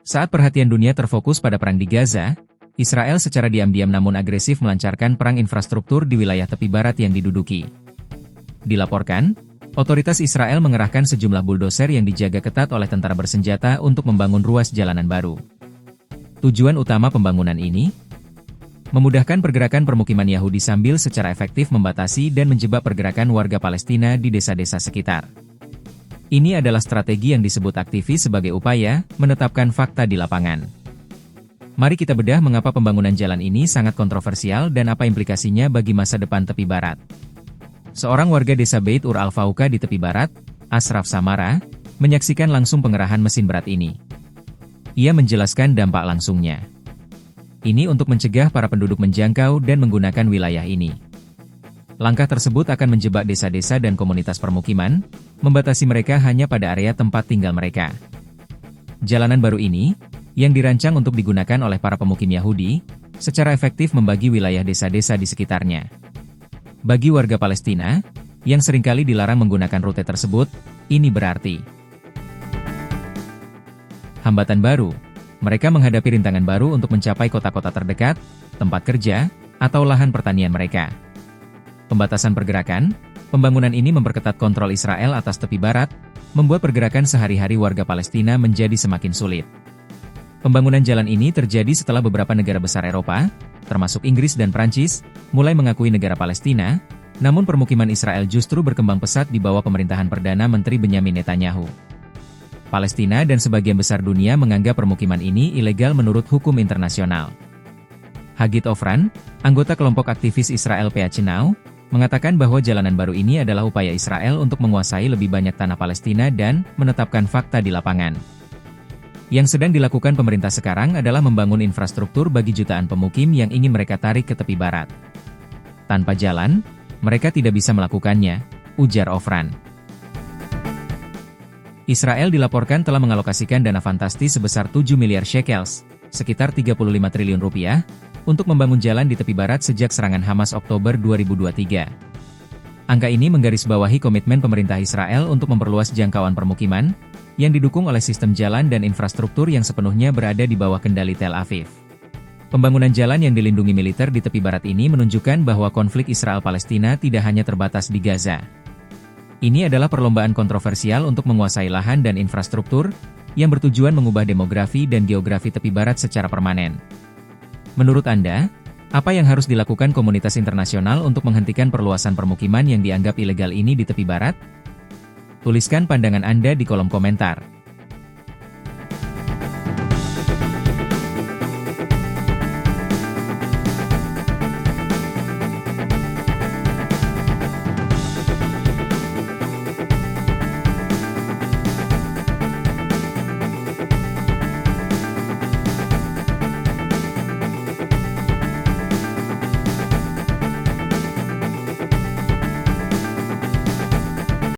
Saat perhatian dunia terfokus pada perang di Gaza, Israel secara diam-diam namun agresif melancarkan perang infrastruktur di wilayah tepi barat yang diduduki. Dilaporkan, otoritas Israel mengerahkan sejumlah buldoser yang dijaga ketat oleh tentara bersenjata untuk membangun ruas jalanan baru. Tujuan utama pembangunan ini memudahkan pergerakan permukiman Yahudi sambil secara efektif membatasi dan menjebak pergerakan warga Palestina di desa-desa sekitar. Ini adalah strategi yang disebut aktivis sebagai upaya menetapkan fakta di lapangan. Mari kita bedah mengapa pembangunan jalan ini sangat kontroversial dan apa implikasinya bagi masa depan tepi barat. Seorang warga desa Beit Ur Al-Fauqa di tepi barat, Ashraf Samara, menyaksikan langsung pengerahan mesin berat ini. Ia menjelaskan dampak langsungnya. Ini untuk mencegah para penduduk menjangkau dan menggunakan wilayah ini. Langkah tersebut akan menjebak desa-desa dan komunitas permukiman, membatasi mereka hanya pada area tempat tinggal mereka. Jalanan baru ini, yang dirancang untuk digunakan oleh para pemukim Yahudi, secara efektif membagi wilayah desa-desa di sekitarnya. Bagi warga Palestina, yang seringkali dilarang menggunakan rute tersebut, ini berarti hambatan baru. Mereka menghadapi rintangan baru untuk mencapai kota-kota terdekat, tempat kerja, atau lahan pertanian mereka. Pembatasan pergerakan, pembangunan ini memperketat kontrol Israel atas tepi barat, membuat pergerakan sehari-hari warga Palestina menjadi semakin sulit. Pembangunan jalan ini terjadi setelah beberapa negara besar Eropa, termasuk Inggris dan Prancis, mulai mengakui negara Palestina, namun permukiman Israel justru berkembang pesat di bawah pemerintahan Perdana Menteri Benyamin Netanyahu. Palestina dan sebagian besar dunia menganggap permukiman ini ilegal menurut hukum internasional. Hagit Ofran, anggota kelompok aktivis Israel PAC Now, mengatakan bahwa jalanan baru ini adalah upaya Israel untuk menguasai lebih banyak tanah Palestina dan menetapkan fakta di lapangan. Yang sedang dilakukan pemerintah sekarang adalah membangun infrastruktur bagi jutaan pemukim yang ingin mereka tarik ke tepi barat. Tanpa jalan, mereka tidak bisa melakukannya, ujar Ofran. Israel dilaporkan telah mengalokasikan dana fantastis sebesar 7 miliar shekels, sekitar 35 triliun rupiah, untuk membangun jalan di tepi barat sejak serangan Hamas Oktober 2023. Angka ini menggarisbawahi komitmen pemerintah Israel untuk memperluas jangkauan permukiman, yang didukung oleh sistem jalan dan infrastruktur yang sepenuhnya berada di bawah kendali Tel Aviv. Pembangunan jalan yang dilindungi militer di tepi barat ini menunjukkan bahwa konflik Israel-Palestina tidak hanya terbatas di Gaza. Ini adalah perlombaan kontroversial untuk menguasai lahan dan infrastruktur, yang bertujuan mengubah demografi dan geografi tepi barat secara permanen. Menurut Anda, apa yang harus dilakukan komunitas internasional untuk menghentikan perluasan permukiman yang dianggap ilegal ini di tepi barat? Tuliskan pandangan Anda di kolom komentar.